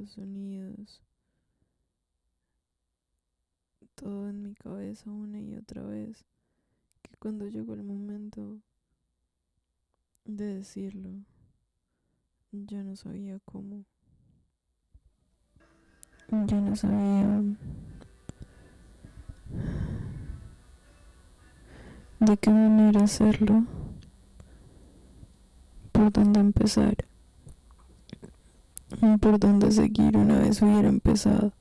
los sonidos, todo en mi cabeza una y otra vez, que cuando llegó el momento de decirlo, ya no sabía cómo, ya no sabía de qué manera hacerlo, por dónde empezar, por dónde seguir una vez hubiera empezado.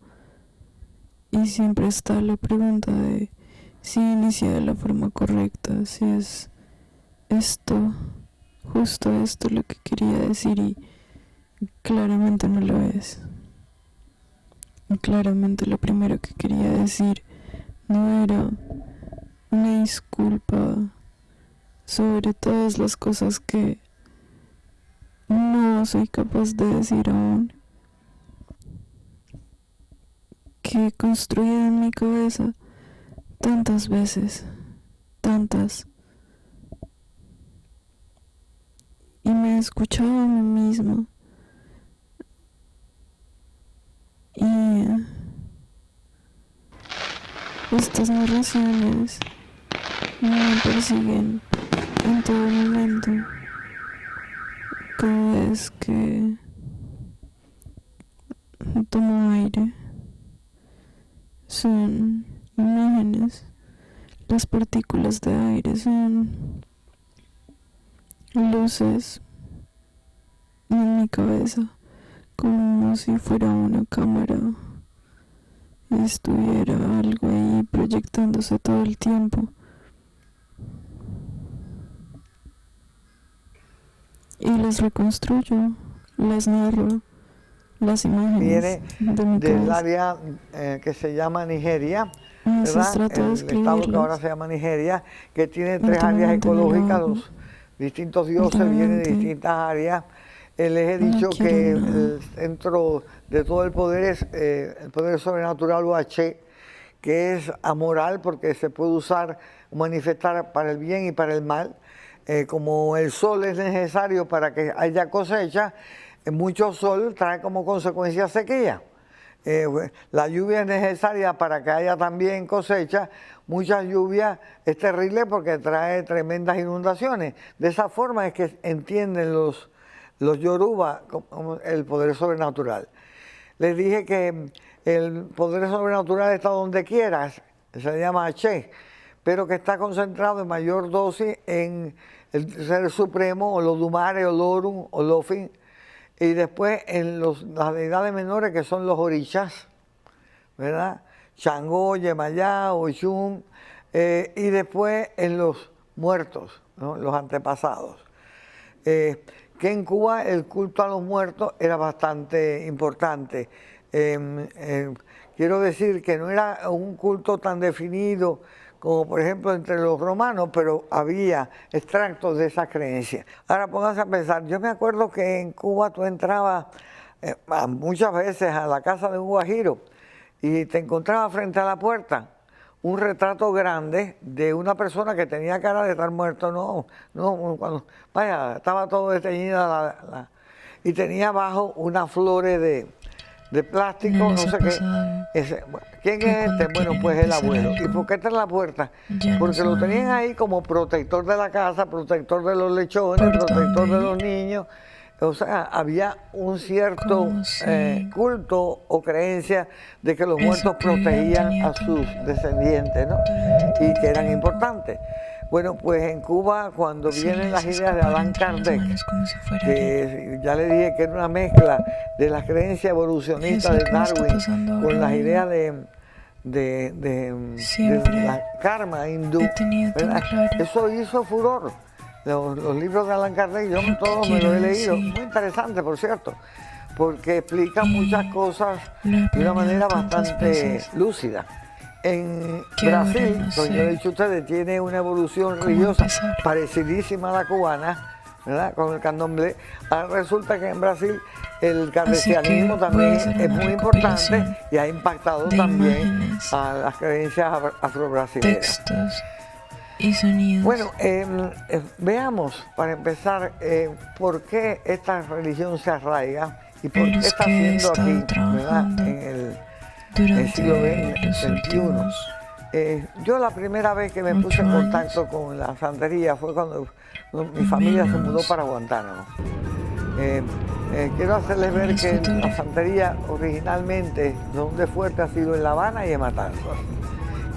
Y siempre está la pregunta de si inicia de la forma correcta, si es esto, justo esto lo que quería decir, y claramente no lo es. Y claramente lo primero que quería decir no era una disculpa sobre todas las cosas que no soy capaz de decir aún, que he construido en mi cabeza tantas veces, tantas, y me he escuchado a mí misma, y estas narraciones me persiguen en todo momento, cada vez que tomo aire. Son imágenes, las partículas de aire son luces en mi cabeza, como si fuera una cámara y estuviera algo ahí proyectándose todo el tiempo. Y las reconstruyo, las narro, las imágenes de mi del cabeza. área que se llama Nigeria, Entonces ¿verdad? trato de El estado que ahora escribirlas. se llama Nigeria, que tiene 3 áreas Últimamente no lo ecológicas, hago. los distintos dioses vienen de Últimamente distintas áreas. Les he no dicho quiero que nada. el centro de todo el poder es el poder sobrenatural o H, que es amoral porque se puede usar, manifestar para el bien y para el mal. Como el sol es necesario para que haya cosecha, mucho sol trae como consecuencia sequía. La lluvia es necesaria para que haya también cosecha. Mucha lluvia es terrible porque trae tremendas inundaciones. De esa forma es que entienden los Yoruba el poder sobrenatural. Les dije que el poder sobrenatural está donde quieras, se llama H, pero que está concentrado en mayor dosis en el Ser Supremo, o Olodumare, Olorum, Olofin, y después en las deidades menores que son los orishas, ¿verdad? Changó, Yemayá, Oshun, y después en los muertos, ¿no? Los antepasados. Que en Cuba el culto a los muertos era bastante importante. Quiero decir que no era un culto tan definido como por ejemplo entre los romanos, pero había extractos de esa creencia. Ahora pónganse a pensar, yo me acuerdo que en Cuba tú entrabas muchas veces a la casa de un guajiro y te encontrabas frente a la puerta un retrato grande de una persona que tenía cara de estar muerto, vaya, estaba todo desteñida y tenía abajo unas flores de plástico, no sé qué. ¿Quién es este? Bueno, pues el abuelo. ¿Y por qué está en la puerta? Porque lo tenían ahí como protector de la casa, protector de los lechones, protector de los niños. O sea, había un cierto culto o creencia de que los muertos protegían a sus descendientes, ¿no? Y que eran importantes. Bueno, pues en Cuba, cuando vienen las ideas de Allan Kardec, que ya le dije que era una mezcla de las creencias evolucionistas de Darwin con las ideas de la karma hindú, ¿verdad? Eso hizo furor. Los libros de Allan Kardec, yo todos me los he leído, muy interesante por cierto, porque explica muchas cosas de una manera bastante lúcida. En Brasil, como yo he dicho a ustedes, tiene una evolución religiosa parecidísima a la cubana, ¿verdad? Con el candomblé. Resulta que en Brasil el kardecianismo también es muy importante y ha impactado también a las creencias afrobrasileñas. Y sonidos. Bueno, veamos para empezar por qué esta religión se arraiga ¿Y por qué los está que he haciendo estado aquí, verdad? trabajando En el durante siglo los XXI. últimos Yo la primera vez que me puse 8 en años. contacto con la santería fue cuando mi familia se mudó para Guantánamo. Quiero hacerles ver que la santería originalmente donde fuerte ha sido en La Habana y en Matanzas,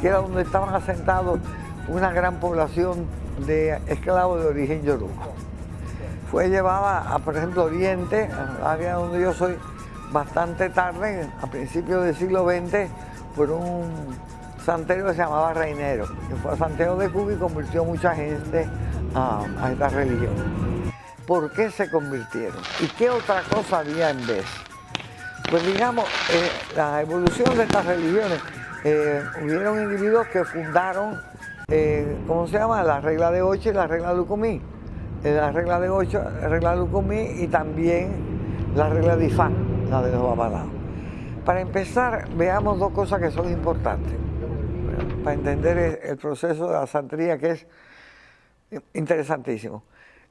que era donde estaban asentados una gran población de esclavos de origen yoruba. Fue llevada a, por ejemplo, Oriente, al área donde yo soy, bastante tarde, a principios del siglo XX, por un santero que se llamaba Reinero, que fue a Santiago de Cuba y convirtió mucha gente a esta religión. ¿Por qué se convirtieron? ¿Y qué otra cosa había en vez? Pues digamos, la evolución de estas religiones, hubieron individuos que fundaron, ¿cómo se llama? La regla de 8 y la regla de Lucumí. La regla de 8, la regla de Lucumí y también la regla de Ifá, la de los babalaos. Para empezar, veamos dos cosas que son importantes para entender el proceso de la santería, que es interesantísimo.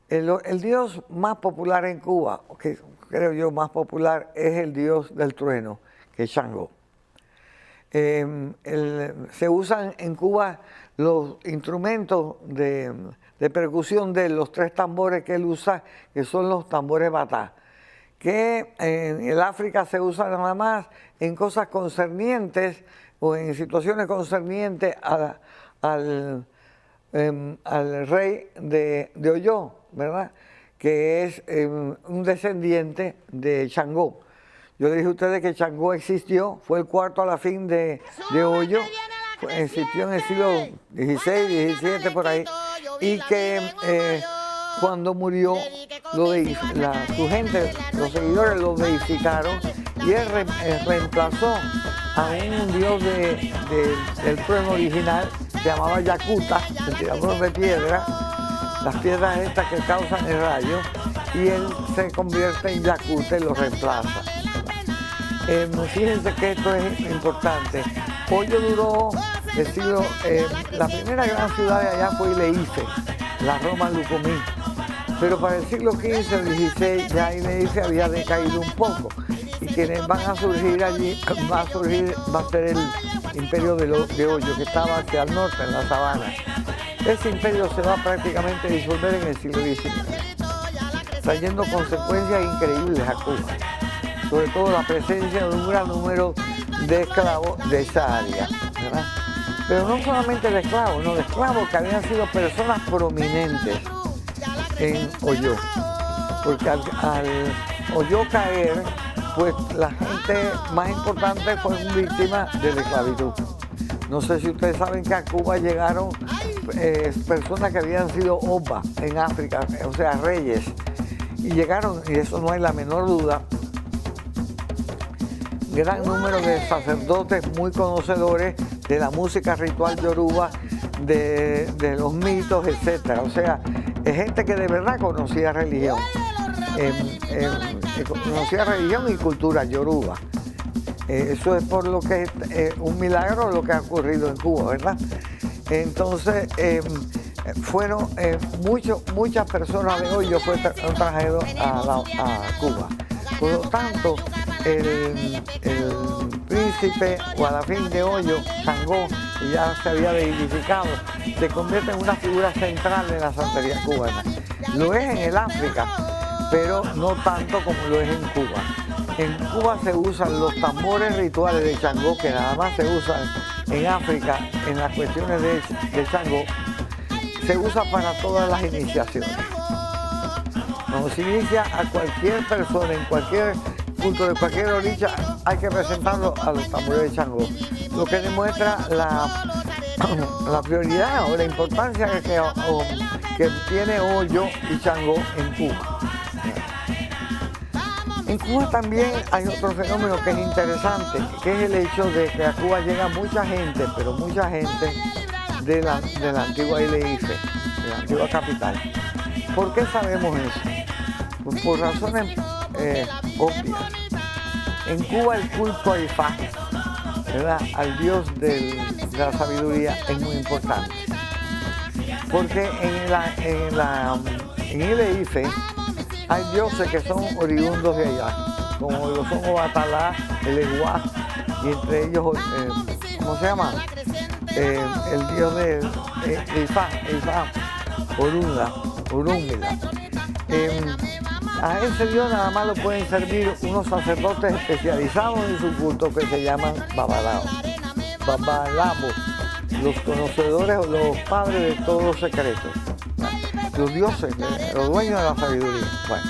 El dios más popular en Cuba, que creo yo más popular, es el dios del trueno, que es Changó. Se usan en Cuba los instrumentos de percusión de los 3 tambores que él usa, que son los tambores batá, que en el África se usan nada más en cosas concernientes o en situaciones concernientes al rey de Oyó, ¿verdad? Que es un descendiente de Changó. Yo le dije a ustedes que Changó existió, fue el cuarto a la fin de Oyó, existió en el siglo XVI, XVII, por ahí, y que cuando murió, su gente, los seguidores lo deificaron y él reemplazó a un dios del trueno original, se llamaba Yacuta, el tirador de piedra, las piedras estas que causan el rayo, y él se convierte en Yacuta y lo reemplaza. Fíjense que esto es importante. Hoyo duró el siglo, la primera gran ciudad de allá fue Ileife, la Roma Lucumí. Pero para el siglo XV o XVI ya Ileife había decaído un poco. Y quienes van a surgir allí, va a ser el imperio de Hoyo, que estaba hacia el norte, en la sabana. Ese imperio se va prácticamente a disolver en el siglo XIX, trayendo consecuencias increíbles a Cuba. Sobre todo la presencia de un gran número de esclavos de esa área, ¿verdad? Pero no solamente de esclavos, no de esclavos que habían sido personas prominentes en Oyó, porque al Oyó caer, pues la gente más importante fue víctima de la esclavitud. No sé si ustedes saben que a Cuba llegaron personas que habían sido oba en África, o sea, reyes, y llegaron, y eso no hay la menor duda, gran número de sacerdotes muy conocedores de la música ritual yoruba, de los mitos, etc. O sea, es gente que de verdad conocía religión, conocía religión y cultura yoruba. Eso es por lo que es un milagro lo que ha ocurrido en Cuba, ¿verdad? Entonces, fueron muchas personas de Hoyo fueron trajedos a Cuba. Por lo tanto, el príncipe Guadafín de Hoyo, Changó, que ya se había deificado, se convierte en una figura central de la santería cubana. Lo es en el África, pero no tanto como lo es en Cuba. En Cuba se usan los tambores rituales de Changó, que nada más se usan en África, en las cuestiones de Changó, se usa para todas las iniciaciones. Cuando se inicia a cualquier persona, en cualquier punto de cualquier orilla, hay que presentarlo a los tambores de Changó, lo que demuestra la prioridad o la importancia que tiene Hoyo y Changó en Cuba. En Cuba también hay otro fenómeno que es interesante, que es el hecho de que a Cuba llega mucha gente, pero mucha gente de la antigua Ileife, de la antigua capital. ¿Por qué sabemos eso? Pues por razones obvias. En Cuba el culto a Ifá, ¿verdad?, al dios de la sabiduría, es muy importante. Porque en Ileife hay dioses que son oriundos de allá. como lo son Obatalá, el Eguá, y entre ellos, ¿cómo se llama? El dios de Ifá, Orúmila. A ese dios nada más lo pueden servir unos sacerdotes especializados en su culto que se llaman babalao, los conocedores o los padres de todos los secretos, los dioses, los dueños de la sabiduría. Bueno,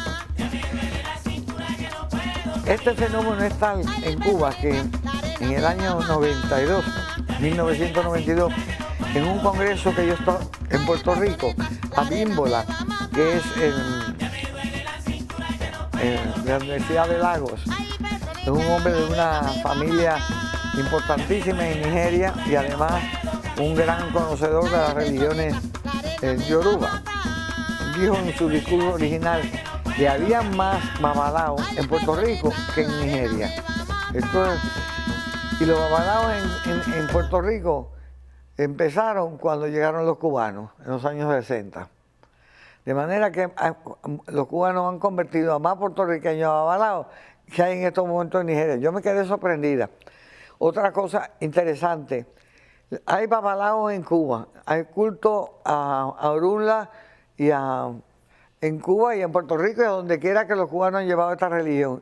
este fenómeno es tal en Cuba que en el año 1992, en un congreso que yo estaba en Puerto Rico, Abímbola, que es en la Universidad de Lagos, es un hombre de una familia importantísima en Nigeria y además un gran conocedor de las religiones yoruba. Dijo en su discurso original que había más babalaos en Puerto Rico que en Nigeria. Y los babalaos en Puerto Rico empezaron cuando llegaron los cubanos, en los años 60. De manera que los cubanos han convertido a más puertorriqueños a babalaos que hay en estos momentos en Nigeria. Yo me quedé sorprendida. Otra cosa interesante, hay babalaos en Cuba, hay culto a Orunla en Cuba y en Puerto Rico y a donde quiera que los cubanos han llevado esta religión.